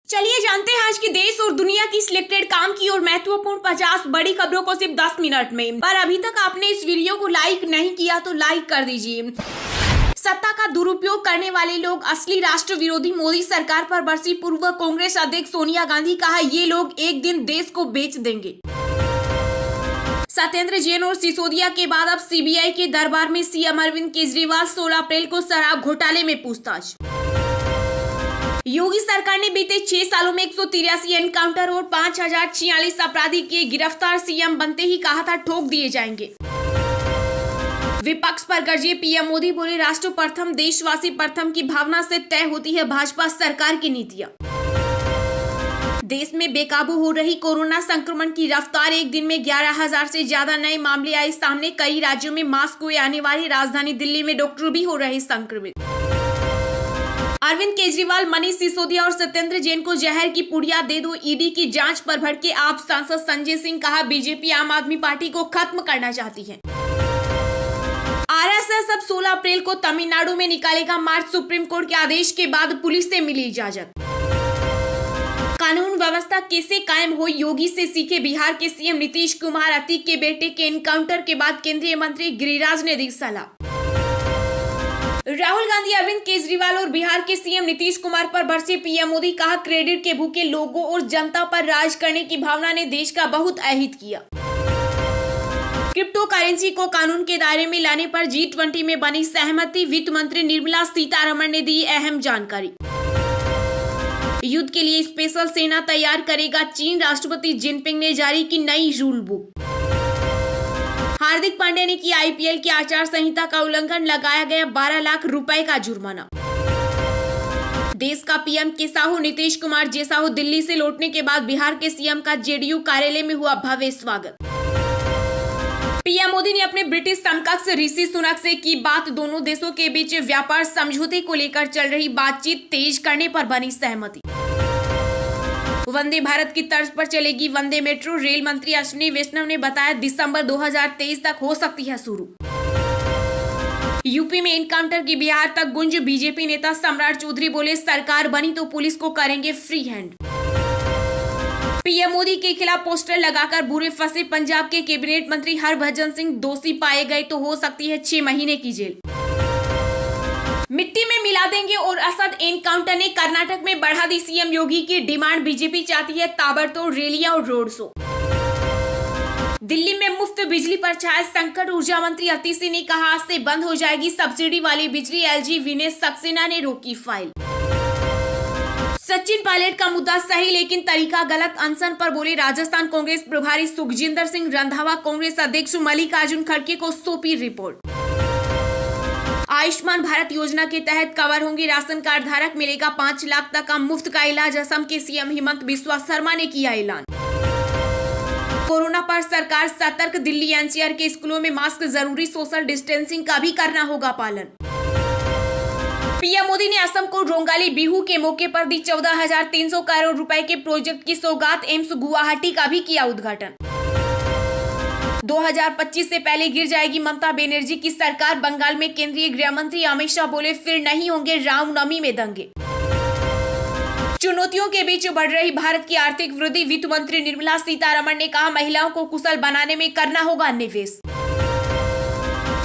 चलिए जानते हैं आज की देश और दुनिया की सिलेक्टेड काम की और महत्वपूर्ण 50 बड़ी खबरों को सिर्फ 10 मिनट में। पर अभी तक आपने इस वीडियो को लाइक नहीं किया तो लाइक कर दीजिए। सत्ता का दुरुपयोग करने वाले लोग असली राष्ट्र विरोधी मोदी सरकार पर बरसी पूर्व कांग्रेस अध्यक्ष सोनिया गांधी। कहा ये लोग एक दिन देश को बेच देंगे। सत्येंद्र जैन और सिसोदिया के बाद अब सीबीआई के दरबार में सीएम अरविंद केजरीवाल। 16 अप्रैल को शराब घोटाले में पूछताछ। योगी सरकार ने बीते 6 सालों में 183 एनकाउंटर और 5046 अपराधी किए गिरफ्तार। सीएम बनते ही कहा था ठोक दिए जाएंगे। विपक्ष पर गरजे पीएम मोदी। बोले राष्ट्र प्रथम देशवासी प्रथम की भावना से तय होती है भाजपा सरकार की नीतियां। देश में बेकाबू हो रही कोरोना संक्रमण की रफ्तार। एक दिन में 11,000 से ज्यादा नए मामले आए सामने। कई राज्यों में मास्क हुए आने वाली। राजधानी दिल्ली में डॉक्टर भी हो रहे संक्रमित। अरविंद केजरीवाल, मनीष सिसोदिया और सत्येंद्र जैन को जहर की पुड़िया दे दो। ईडी की जांच पर भड़के आप सांसद संजय सिंह। कहा बीजेपी आम आदमी पार्टी को खत्म करना चाहती है। आरएसएस अब 16 अप्रैल को तमिलनाडु में निकालेगा मार्च। सुप्रीम कोर्ट के आदेश के बाद पुलिस से मिली इजाजत। कानून व्यवस्था कैसे कायम हो, योगी से सीखे बिहार के सीएम नीतीश कुमार। अतीक के बेटे के एनकाउंटर के बाद केंद्रीय मंत्री गिरिराज ने दी सलाह। राहुल गांधी, अरविंद केजरीवाल और बिहार के सीएम नीतीश कुमार पर बरसे पीएम मोदी। कहा क्रेडिट के भूखे लोगों और जनता पर राज करने की भावना ने देश का बहुत अहित किया। क्रिप्टो करेंसी को कानून के दायरे में लाने पर G20 में बनी सहमति। वित्त मंत्री निर्मला सीतारमण ने दी अहम जानकारी। युद्ध के लिए स्पेशल सेना तैयार करेगा चीन। राष्ट्रपति जिनपिंग ने जारी की नई रूल बुक। हार्दिक पांड्या ने किया आईपीएल की आचार संहिता का उल्लंघन। लगाया गया 12 लाख रुपए का जुर्माना। देश का पीएम के साहू नीतीश कुमार जैसा हो। दिल्ली से लौटने के बाद बिहार के सीएम का जेडीयू कार्यालय में हुआ भव्य स्वागत। पीएम मोदी ने अपने ब्रिटिश समकक्ष ऋषि सुनक से की बात। दोनों देशों के बीच व्यापार समझौते को लेकर चल रही बातचीत तेज करने पर बनी सहमति। वंदे भारत की तर्ज पर चलेगी वंदे मेट्रो। रेल मंत्री अश्विनी वैष्णव ने बताया दिसंबर 2023 तक हो सकती है शुरू। यूपी में एनकाउंटर की बिहार तक गुंज। बीजेपी नेता सम्राट चौधरी बोले सरकार बनी तो पुलिस को करेंगे फ्री हैंड। पीएम मोदी के खिलाफ पोस्टर लगाकर बुरे फंसे पंजाब के कैबिनेट मंत्री हरभजन सिंह। दोषी पाए गए तो हो सकती है 6 महीने की जेल। मिट्टी में मिला देंगे और असद एनकाउंटर ने कर्नाटक में बढ़ा दी सीएम योगी की डिमांड। बीजेपी चाहती है ताबड़तोड़ रैलियां और रोड शो। दिल्ली में मुफ्त बिजली पर छाया संकट। ऊर्जा मंत्री अतिश ने कहा आज से बंद हो जाएगी सब्सिडी वाली बिजली। एलजी विनेश सक्सेना ने रोकी फाइल। सचिन पायलट का मुद्दा सही लेकिन तरीका गलत। अनशन पर बोले राजस्थान कांग्रेस प्रभारी सुखजिंदर सिंह रंधावा। कांग्रेस अध्यक्ष मल्लिकार्जुन खड़गे को सौंपी रिपोर्ट। आयुष्मान भारत योजना के तहत कवर होंगे राशन कार्ड धारक। मिलेगा 5 लाख तक का मुफ्त का इलाज। असम के सीएम हिमंत बिस्वा शर्मा ने किया ऐलान। कोरोना पर सरकार सतर्क। दिल्ली एनसीआर के स्कूलों में मास्क जरूरी। सोशल डिस्टेंसिंग का भी करना होगा पालन। पीएम मोदी ने असम को रोंगाली बिहू के मौके पर दी 14,300 करोड़ रुपए के प्रोजेक्ट की सौगात। एम्स गुवाहाटी का भी किया उद्घाटन। 2025 से पहले गिर जाएगी ममता बनर्जी की सरकार। बंगाल में केंद्रीय गृह मंत्री अमित शाह बोले फिर नहीं होंगे रामनवमी में दंगे। चुनौतियों के बीच बढ़ रही भारत की आर्थिक वृद्धि। वित्त मंत्री निर्मला सीतारमण ने कहा महिलाओं को कुशल बनाने में करना होगा निवेश।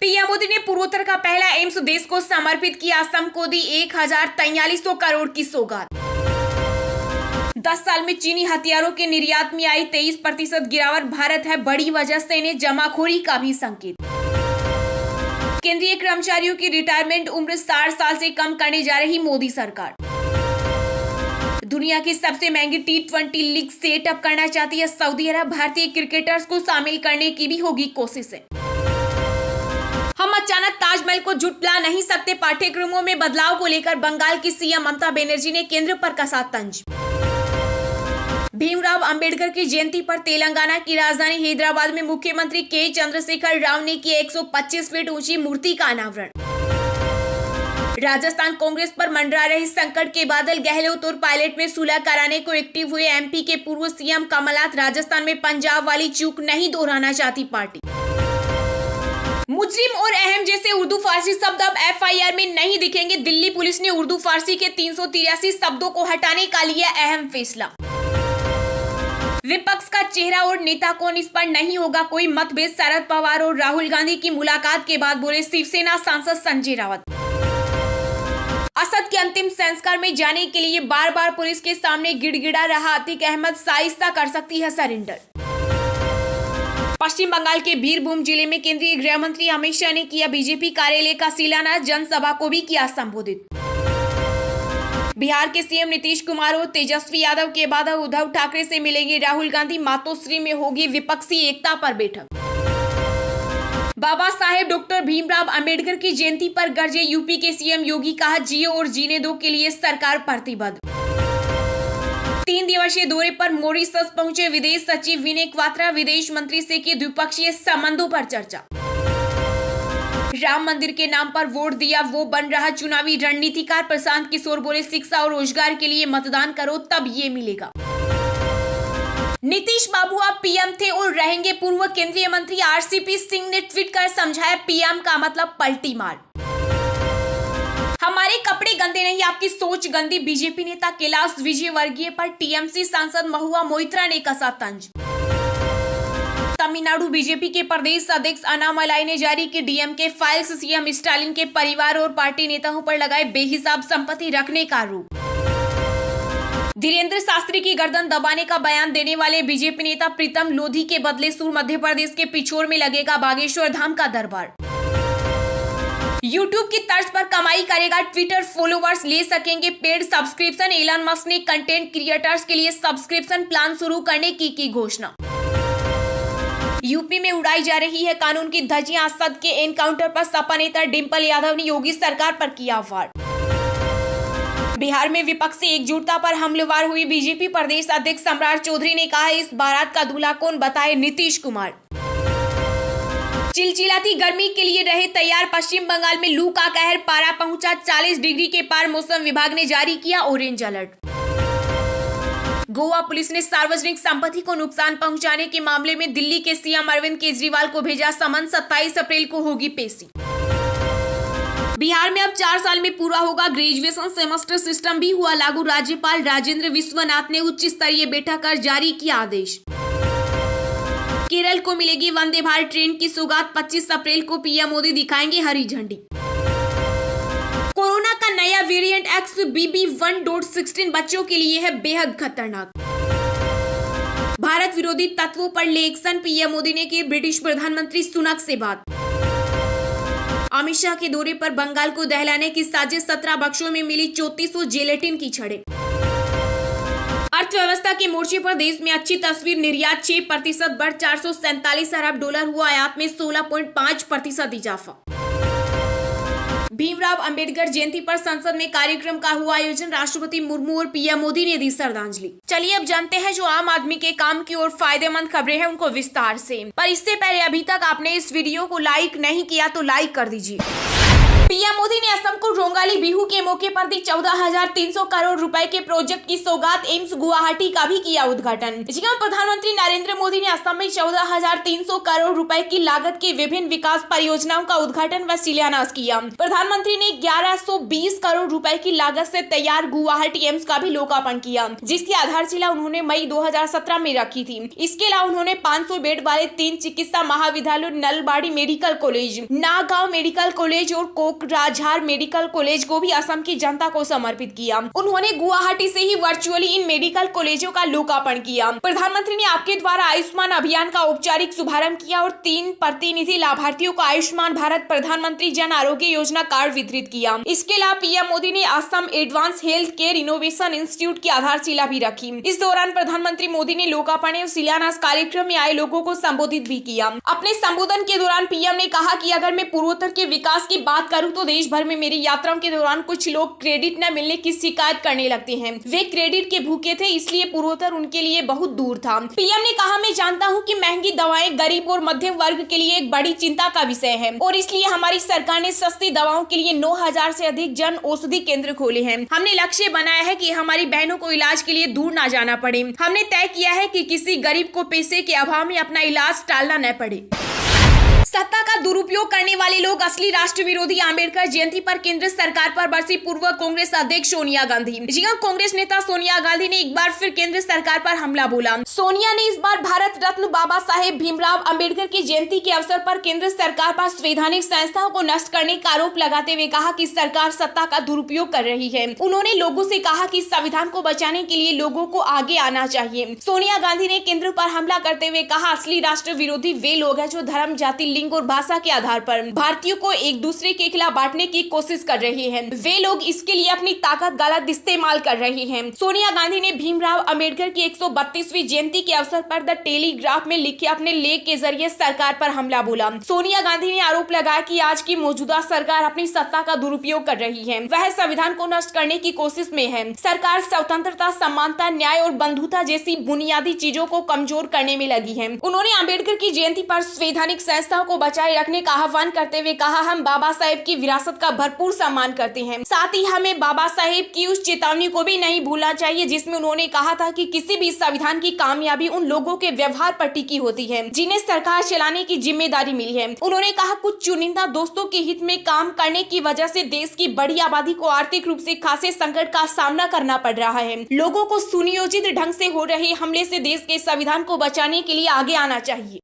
पीएम मोदी ने पूर्वोत्तर का पहला एम्स देश को समर्पित किया। असम को दी 1,4300 करोड़ की सौगात। 10 साल में चीनी हथियारों के निर्यात में आई 23% गिरावट। भारत है बड़ी वजह से इन्हें जमाखोरी का भी संकेत। केंद्रीय कर्मचारियों की रिटायरमेंट उम्र 60 साल से कम करने जा रही मोदी सरकार। दुनिया की सबसे महंगी T20 लीग सेटअप करना चाहती है सऊदी अरब। भारतीय क्रिकेटर्स को शामिल करने की भी होगी कोशिशें। हम अचानक ताजमहल को झुठला नहीं सकते। पाठ्यक्रमों में बदलाव को लेकर बंगाल की सीएम ममता बनर्जी ने केंद्र पर कसा तंज। भीमराव अंबेडकर की जयंती पर तेलंगाना की राजधानी हैदराबाद में मुख्यमंत्री के चंद्रशेखर राव ने की 125 फीट ऊंची मूर्ति का अनावरण। राजस्थान कांग्रेस पर मंडरा रहे संकट के बादल। गहलोत और पायलट में सुलह कराने को एक्टिव हुए एमपी के पूर्व सीएम कमलनाथ। राजस्थान में पंजाब वाली चूक नहीं दोहराना चाहती पार्टी। मुजरिम और अहम जैसे उर्दू फारसी शब्द अब एफआईआर में नहीं दिखेंगे। दिल्ली पुलिस ने उर्दू फारसी के 383 शब्दों को हटाने का लिया अहम फैसला। विपक्ष का चेहरा और नेता कौन, इस पर नहीं होगा कोई मतभेद। शरद पवार और राहुल गांधी की मुलाकात के बाद बोले शिवसेना सांसद संजय राउत। असद के अंतिम संस्कार में जाने के लिए बार बार पुलिस के सामने गिड़गिड़ा रहा अतीक अहमद, शाइस्ता कर सकती है सरेंडर। पश्चिम बंगाल के बीरभूम जिले में केंद्रीय गृह मंत्री अमित शाह ने किया बीजेपी कार्यालय का शिलान्यास, जनसभा को भी किया संबोधित। बिहार के सीएम नीतीश कुमार और तेजस्वी यादव के बाद उद्धव ठाकरे से मिलेंगे राहुल गांधी, मातोश्री में होगी विपक्षी एकता पर बैठक। बाबा साहेब डॉक्टर भीमराव अंबेडकर की जयंती पर गरजे यूपी के सीएम योगी, कहा जियो और जीने दो के लिए सरकार प्रतिबद्ध। 3 दिवसीय दौरे पर मॉरिशस पहुंचे विदेश सचिव विनय क्वात्रा, विदेश मंत्री से की द्विपक्षीय संबंधों पर चर्चा। राम मंदिर के नाम पर वोट दिया वो बन रहा चुनावी रणनीतिकार, प्रशांत किशोर बोले शिक्षा और रोजगार के लिए मतदान करो तब ये मिलेगा। नीतीश बाबू अब पीएम थे और रहेंगे। पूर्व केंद्रीय मंत्री आरसीपी सिंह ने ट्वीट कर समझाया पीएम का मतलब पलटी मार। हमारे कपड़े गंदे नहीं, आपकी सोच गंदी। बीजेपी नेता कैलाश विजयवर्गीय पर टीएमसी सांसद महुआ मोइत्रा ने कसा तंज। तमिलनाडु बीजेपी के प्रदेश अध्यक्ष अन्नामलाई ने जारी की डीएमके फाइल्स, सीएम स्टालिन के परिवार और पार्टी नेताओं पर लगाए बेहिसाब संपत्ति रखने का आरोप। धीरेन्द्र शास्त्री की गर्दन दबाने का बयान देने वाले बीजेपी नेता प्रीतम लोधी के बदले सुर मध्य प्रदेश के पिछोर में लगेगा बागेश्वर धाम का दरबार। यूट्यूब की तर्ज पर कमाई करेगा ट्विटर, फॉलोवर्स ले सकेंगे पेड सब्सक्रिप्शन। एलन मस्क ने कंटेंट क्रिएटर्स के लिए सब्सक्रिप्शन प्लान शुरू करने की घोषणा। यूपी में उड़ाई जा रही है कानून की धज्जियां, असद के एनकाउंटर पर सपा नेता डिंपल यादव ने योगी सरकार पर किया वार। बिहार में विपक्ष से एकजुटता पर हमलावर हुई बीजेपी प्रदेश अध्यक्ष सम्राट चौधरी ने कहा इस बारात का दूल्हा कौन, बताए नीतीश कुमार। चिलचिलाती गर्मी के लिए रहे तैयार, पश्चिम बंगाल में लू का कहर, पारा पहुंचा 40 डिग्री के पार, मौसम विभाग ने जारी किया ऑरेंज अलर्ट। गोवा पुलिस ने सार्वजनिक संपत्ति को नुकसान पहुंचाने के मामले में दिल्ली के सीएम अरविंद केजरीवाल को भेजा समन, 27 अप्रैल को होगी पेशी। बिहार में अब 4 साल में पूरा होगा ग्रेजुएशन, सेमेस्टर सिस्टम भी हुआ लागू। राज्यपाल राजेंद्र विश्वनाथ ने उच्च स्तरीय बैठक कर जारी किया आदेश। केरल को मिलेगी वंदे भारत ट्रेन की सौगात, 25 अप्रैल को पीएम मोदी दिखाएंगे हरी झंडी। कोरोना का नया वेरिएंट XBB.1.16 बच्चों के लिए है बेहद खतरनाक। भारत विरोधी तत्वों पर ले एक्शन, पीएम मोदी ने की ब्रिटिश प्रधानमंत्री सुनक से बात। अमित शाह के दौरे पर बंगाल को दहलाने की साजिश, 17 बक्सों में मिली 3400 जेलेटिन की छड़ें। अर्थव्यवस्था के मोर्चे पर देश में अच्छी तस्वीर, निर्यात 6% बढ़ 447 अरब डॉलर हुआ, आयात में 16.5% इजाफा। भीमराव अंबेडकर जयंती पर संसद में कार्यक्रम का हुआ आयोजन, राष्ट्रपति मुर्मू और पीएम मोदी ने दी श्रद्धांजलि। चलिए अब जानते हैं जो आम आदमी के काम की और फायदेमंद खबरें हैं उनको विस्तार से। पर इससे पहले अभी तक आपने इस वीडियो को लाइक नहीं किया तो लाइक कर दीजिए। पीएम मोदी ने असम को रोंगाली बिहू के मौके पर दी 14,300 करोड़ रुपए के प्रोजेक्ट की सौगात, एम्स गुवाहाटी का भी किया उद्घाटन। जहां प्रधानमंत्री नरेंद्र मोदी ने असम में 14,300 करोड़ रुपए की लागत की विभिन्न विकास परियोजनाओं का उद्घाटन व शिलान्यास किया। प्रधानमंत्री ने 1120 करोड़ रुपए की लागत से तैयार गुवाहाटी एम्स का भी लोकार्पण किया, जिसकी आधारशिला उन्होंने मई 2017 में रखी थी। इसके अलावा उन्होंने 500 बेड वाले 3 चिकित्सा महाविद्यालय, Nalbari medical college, Nagaon medical college और कोकराझार मेडिकल कॉलेज को भी असम की जनता को समर्पित किया। उन्होंने गुवाहाटी से ही वर्चुअली इन मेडिकल कॉलेजों का लोकार्पण किया। प्रधानमंत्री ने आपके द्वारा आयुष्मान अभियान का औपचारिक शुभारंभ किया और 3 प्रतिनिधि लाभार्थियों को आयुष्मान भारत प्रधानमंत्री जन आरोग्य योजना कार्ड वितरित किया। इसके अलावा पीएम मोदी ने Assam advance health care innovation institute की आधारशिला भी रखी। इस दौरान प्रधानमंत्री मोदी ने लोकार्पण और शिलान्यास कार्यक्रम में आए लोगों को संबोधित भी किया। अपने संबोधन के दौरान पीएम ने कहा कि अगर मैं पूर्वोत्तर के विकास की बात करूं तो देश भर में मेरी यात्राओं के दौरान कुछ लोग क्रेडिट न मिलने की शिकायत करने लगते हैं। वे क्रेडिट के भूखे थे, इसलिए पूर्वोत्तर उनके लिए बहुत दूर था। पीएम ने कहा, मैं जानता हूं कि महंगी दवाएं गरीब और मध्यम वर्ग के लिए एक बड़ी चिंता का विषय है और इसलिए हमारी सरकार ने सस्ती दवाओं के लिए 9,000 से अधिक जन औषधि केंद्र खोले हैं। हमने लक्ष्य बनाया है कि हमारी बहनों को इलाज के लिए दूर न जाना पड़े। हमने तय किया है कि किसी गरीब को पैसे के अभाव में अपना इलाज टालना न पड़े। सत्ता का दुरुपयोग करने वाले लोग असली राष्ट्र विरोधी आम्बेडकर जयंती पर केंद्र सरकार पर बरसी पूर्व कांग्रेस अध्यक्ष सोनिया गांधी। जी हां, कांग्रेस नेता सोनिया गांधी ने एक बार फिर केंद्र सरकार पर हमला बोला। सोनिया ने इस बार भारत रत्न बाबा साहेब भीमराव अंबेडकर की जयंती के अवसर पर केंद्र सरकार पर संवैधानिक संस्थाओं को नष्ट करने का आरोप लगाते हुए कहा कि सरकार सत्ता का दुरुपयोग कर रही है। उन्होंने लोगों से कहा कि संविधान को बचाने के लिए लोगों को आगे आना चाहिए। सोनिया गांधी ने केंद्र पर हमला करते हुए कहा, असली राष्ट्र विरोधी वे लोग हैं जो धर्म, जाति, लिंग और भाषा के आधार पर भारतीयों को एक दूसरे के खिलाफ बांटने की कोशिश कर रहे हैं। वे लोग इसके लिए अपनी ताकत गलत इस्तेमाल कर रहे हैं। सोनिया गांधी ने भीमराव अंबेडकर की 132वीं जयंती के अवसर पर द टेलीग्राफ में लिखे अपने लेख के जरिए सरकार पर हमला बोला। सोनिया गांधी ने आरोप लगाया कि आज की मौजूदा सरकार अपनी सत्ता का दुरुपयोग कर रही है। वह संविधान को नष्ट करने की कोशिश में है। सरकार स्वतंत्रता, समानता, न्याय और बंधुता जैसी बुनियादी चीजों को कमजोर करने में लगी है। उन्होंने अंबेडकर की जयंती पर संवैधानिक संस्थाओं को बचाए रखने का आह्वान करते हुए कहा, हम बाबा साहेब की विरासत का भरपूर सम्मान करते हैं। साथ ही हमें बाबा साहेब की उस चेतावनी को भी नहीं भूलना चाहिए जिसमें उन्होंने कहा था कि किसी भी संविधान की कामयाबी उन लोगों के व्यवहार पर टिकी होती है जिन्हें सरकार चलाने की जिम्मेदारी मिली है। उन्होंने कहा, कुछ चुनिंदा दोस्तों के हित में काम करने की वजह से देश की बड़ी आबादी को आर्थिक रूप से खासे संकट का सामना करना पड़ रहा है। लोगों को सुनियोजित ढंग से हो रहे हमले से देश के संविधान को बचाने के लिए आगे आना चाहिए।